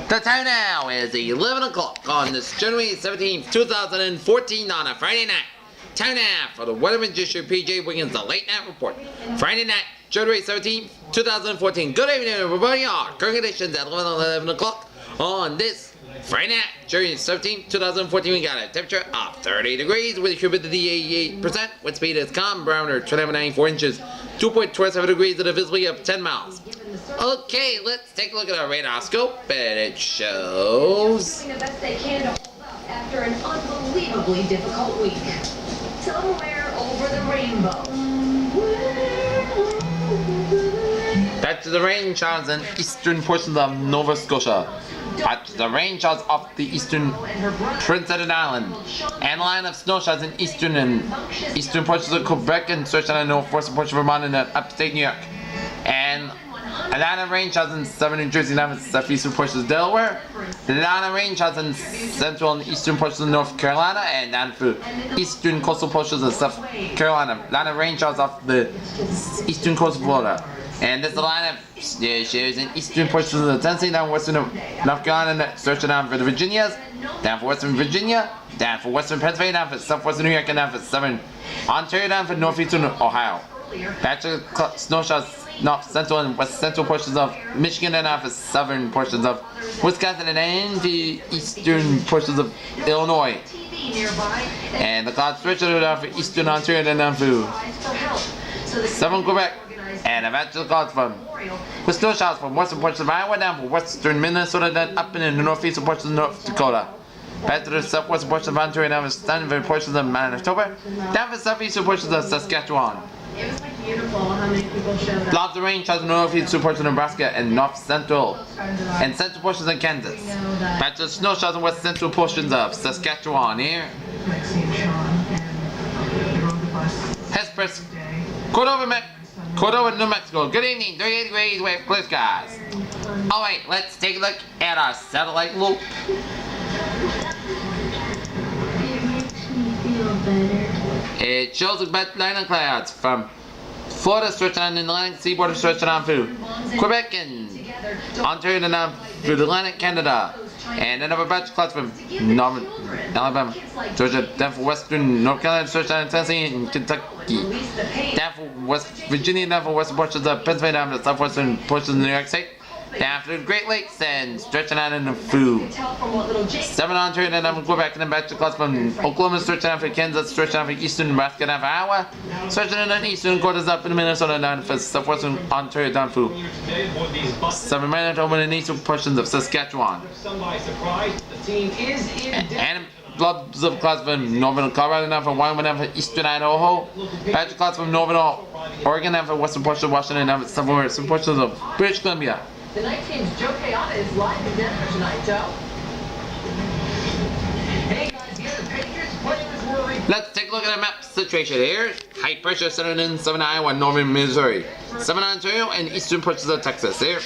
The time now is 11 o'clock on this January 17th, 2014 on a Friday night. Time now for the weather magician PJ Wiggins, the late night report. Friday night, January 17th, 2014. Good evening, everybody. Our current conditions at 11 o'clock on this Friday night, January 17th, 2014. We got a temperature of 30 degrees with humidity 88%. Wind speed is calm, barometer 94 inches, 2.27 degrees at a visibility of 10 miles. Okay, let's take a look at our radar scope, and it shows doing the best they can to hold up after an unbelievably difficult week. Somewhere over the rainbow. that's the rain showers in eastern portions of Nova Scotia. That's the rain showers off the eastern Prince Edward Island, and a line of snow showers in eastern portions of Quebec and stretching on the northwestern portion of Vermont and upstate New York. And a line of rain showers in southern New Jersey and southeastern portions of Delaware. A line of rain showers in central and eastern portions of North Carolina, and down through eastern coastal portions of South Carolina. A line of rain showers off the eastern coast of Florida. And there's a line of showers in eastern portions of Tennessee, down western of North Carolina, stretching down for the Virginias, down for western Virginia, down for western Pennsylvania, down for southwestern New York, and down for southern Ontario, down for northeastern Ohio. Patch of snow showers north central and west central portions of Michigan, and down for southern portions of Wisconsin, and the eastern portions of Illinois. And the clouds stretching down for eastern Ontario, and down for southern Quebec. And a batch of clouds with snow showers from western portions of Iowa, down for western Minnesota, then up in the northeastern portions of North Dakota. Back to the southwestern portions of Ontario, down for southern portions of Manitoba, down for southeastern portions of Saskatchewan. It was like beautiful how many people showed up. Lots of rain showers in the northeastern portions of Nebraska and north central and central portions of Kansas. Back to the snow showers in west central portions of Saskatchewan here. Hesperus, Cordova, New Mexico. Good evening, 38 degrees with clear skies. Alright, let's take a look at our satellite loop. It shows a bad line of clouds from Florida stretching on the Atlantic seaboard, stretching on through Quebec and Ontario, and on through the Atlantic Canada. And then a batch of clouds from northern Alabama, Georgia, down for western North Carolina, stretching on Tennessee and Kentucky, down for West Virginia, down for western portions of Pennsylvania, down for the southwestern portions of New York State, down through the Great Lakes, and stretching out into through southern Ontario, and then go back and then back to clouds from Oklahoma, stretching out for Kansas, stretching out for eastern Nebraska, down for Iowa, stretching in the eastern quarters up in Minnesota, down for southwestern Ontario, down through southern Manitoba and eastern portions of Saskatchewan. And globs of clouds from northern Colorado, down from Wyoming, down for eastern Idaho, patch of clouds from northern Oregon, down for western portions of Washington, down for southwestern portions of British Columbia. The night team's Joe Kayana is live in Denver tonight, Joe. Hey guys, here the Patriots players worry. Let's take a look at the map situation here. High pressure centered in southern Iowa, northern Missouri, southern Ontario, and eastern portions of Texas here.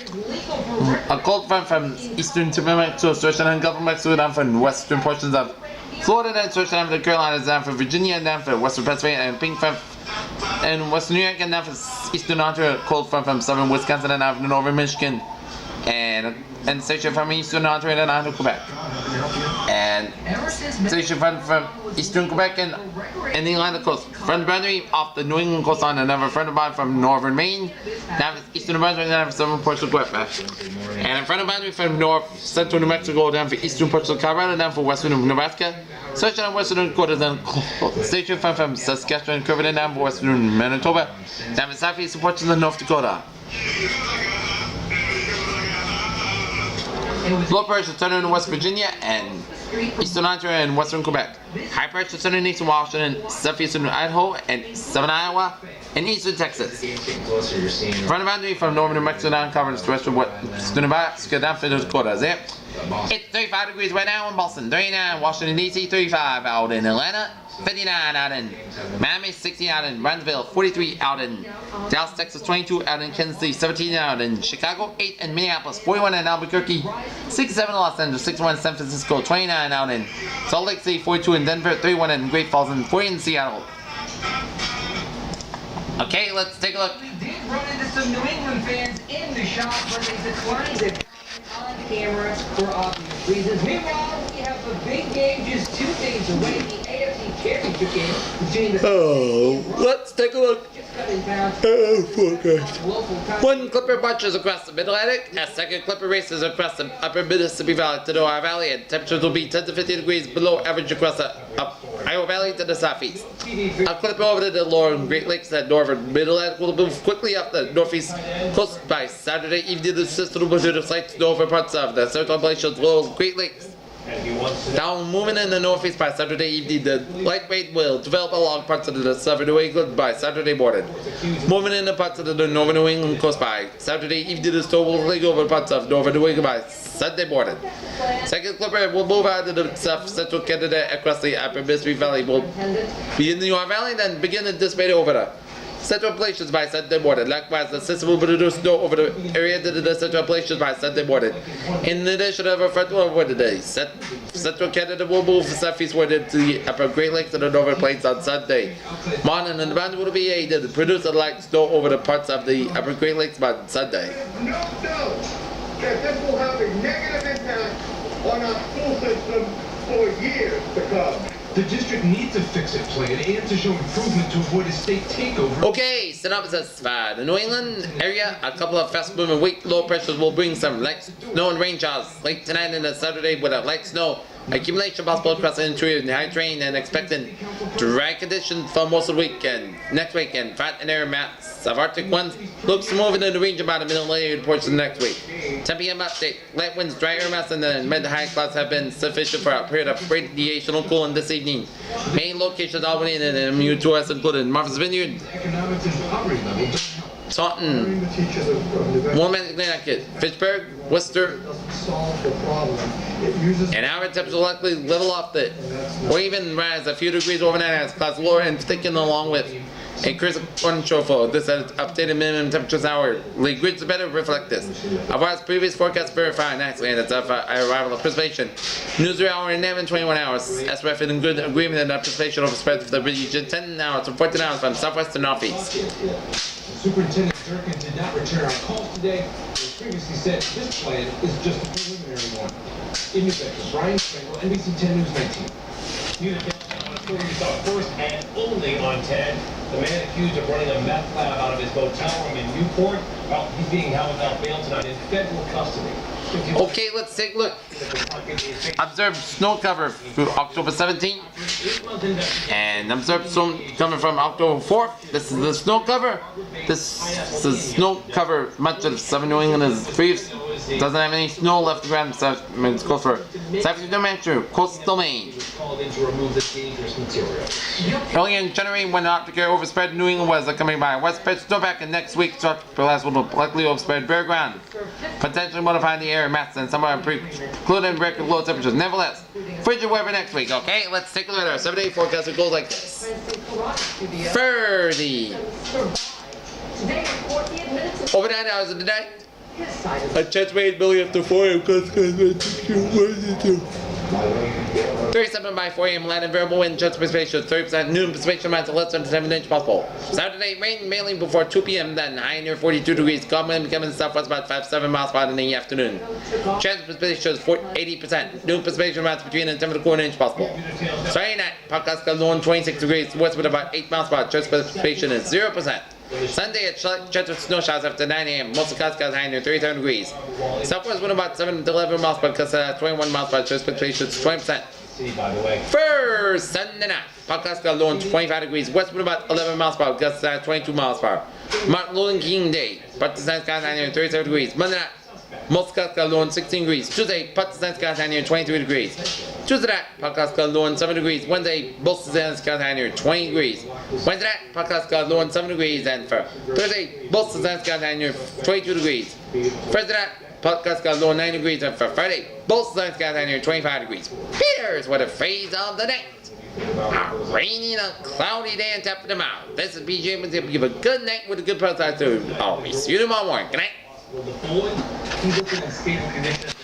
A cold front from eastern to Mexico, stretching on Gulf of Mexico, down from western portions of Florida, then stretching down for the Carolinas, down for Virginia, and down for western Pennsylvania, and pink front in western New York, and down for eastern Ontario, cold front from southern Wisconsin, and down for northern Michigan. And station from eastern Ontario and down to Quebec. And station from eastern Quebec and the Atlantic coast. Front boundary off the New England coastline, and another front of mine from northern Maine, down to eastern New Brunswick, and down for southern portions of Quebec. And in front of boundary from north central New Mexico, down for eastern portions of Colorado, down for western Nebraska. Searching on western Dakota, then station from Saskatchewan, curving and down for western Manitoba, down for southeastern portions of North Dakota. Low pressure centered in West Virginia and eastern Ontario and western Quebec. High pressure centered in eastern Washington, southeastern Idaho, and southern Iowa, and eastern Texas. Front boundary from northern New Mexico down covers the western Nebraska down for the Dakotas. There. It's 35 degrees right now in Boston, 39 in Washington D.C., 35 out in Atlanta, 59 out in Miami, 60 out in Brownsville, 43 out in Dallas, Texas, 22 out in Kansas City, 17 out in Chicago, 8 in Minneapolis, 41 in Albuquerque, 67 in Los Angeles, 61 in San Francisco, 29 out in Salt Lake City, 42 in Denver, 31 in Great Falls, and 40 in Seattle. Okay, let's take a look. We did run into some New England fans in the shop, but they declined it. cameras for obvious reasons. Meanwhile, we have the big game just 2 days away, the AFC Championship game between the let's take a look. One Clipper marches across the Mid-Atlantic, a second Clipper races across the upper Mississippi Valley to the Ohio Valley, and temperatures will be 10 to 50 degrees below average across the Iowa Valley to the southeast. A Clipper over to the lower Great Lakes and northern Mid-Atlantic will move quickly up the northeast coast by Saturday evening. The system will do the slight snow over parts of the Central Appalachians, lower Great Lakes. Now moving in the northeast by Saturday evening, the light rain will develop along parts of the southern New England by Saturday morning. Moving in the parts of the northern New England coast by Saturday evening, the storm will link over parts of northern New England by Sunday morning. Second Clipper will move out to the south central Canada across the upper Mississippi Valley. Will be in the Ohio Valley, then begin to dissipate over the Central Appalachians by Sunday morning. Likewise, the system will produce snow over the area to the Central Appalachians by Sunday morning. In addition, of a front over today, Central Canada will move southeastward into the upper Great Lakes and the Northern Plains on Sunday morning, and the band will be able to produce a light snow over the parts of the upper Great Lakes by Sunday. No doubt that this will have a negative impact on our school system for years to come. The district needs a fix-it plan and to show improvement to avoid a state takeover. Okay, synopsis for the New England area. A couple of fast-moving weak low pressures will bring some light snow and rain showers late tonight and Saturday with a light snow accumulation possible across the interior and high terrain, and expecting dry conditions for most of the weekend. Next weekend, flat and air mats of Arctic ones looks to move into the range about the middle layered portion next week. 10 p.m. update. Light winds, dry air mass, and the mid to high clouds have been sufficient for a period of radiational cooling this evening. Main locations Albany and MU2S included Martha's Vineyard, Economics and poverty level. Taunton, Wilmette, Connecticut, Fitchburg, Worcester, and average temperatures will likely level off or even rise a few degrees overnight as clouds lower and thicken along with increasing shortfall. This has updated minimum temperatures hourly. Grids better reflect this. Otherwise, previous forecasts verify nicely, and it's arrival of precipitation. News hour in 21 hours. SRF in good agreement that precipitation overspread for the region 10 hours to 14 hours from southwest to northeast. Superintendent Durkin did not return our calls today. As previously said, this plan is just a preliminary one. In New Bedford, Brian Spengler, NBC 10 News 19. Unit authorities up first and only on 10. The man accused of running a meth lab out of his motel room in Newport, well, he's being held without bail tonight in federal custody. Okay, let's take a look. Observed snow cover through October 17th, and observed snow coming from October 4th. This is the snow cover. This is snow cover. Much of southern New England is free. Doesn't have any snow left to grab. It's go for South New Hampshire, coastal Maine. Early in January, when the Arctic air overspread New England was coming by widespread snowpack, and next week tropical ice will likely overspread bare ground, potentially modifying the air mass and somewhere including record low temperatures. Nevertheless, frigid weather next week. Okay, let's take a look at our 7-day forecast. It goes like this: 30 over 9 hours of the day. A chance rain Billy after 4 a.m. 37 by 4 a.m. Land and variable wind, chance precipitation 30%, noon precipitation amounts of less than 7 inches possible. Saturday, rain mainly before 2 p.m. then high near 42 degrees. Calm wind becoming southwest about 5-7 miles per hour in the afternoon. Chance precipitation is 80%. Noon precipitation amounts between and 10 to 1/4 inch possible. Saturday night, podcast low 26 degrees, west with about 8 miles per hour. Chance precipitation is 0%. Sunday at chance of snow showers after 9 a.m. Most of Cascades high near 37 degrees. Southwest wind about 7 to 11 miles per hour, 21 miles per hour. Chance precipitation is 20%. First Sunday night, podcast low 25 degrees. West wind about 11 miles per hour, gusts 22 miles per hour. Martin Luther King Day, Pakistan skies high near 37 degrees. Monday night, most skies low 16 degrees. Tuesday, Pakistan skies high near 23 degrees. Tuesday night, podcast low 7 degrees. Wednesday, both skies high near 20 degrees. Wednesday night, podcast low 7 degrees. And for Thursday, both skies high near 22 degrees. Thursday night, podcast low 9 degrees. And for Friday, both skies high near 25 degrees. Here's what a phase of the night. A rainy and a cloudy day on top of the mountain. This is BJ. Give a good night with a good prospect. I'll see you tomorrow morning. Good night. Will the board keep looking at stable conditions?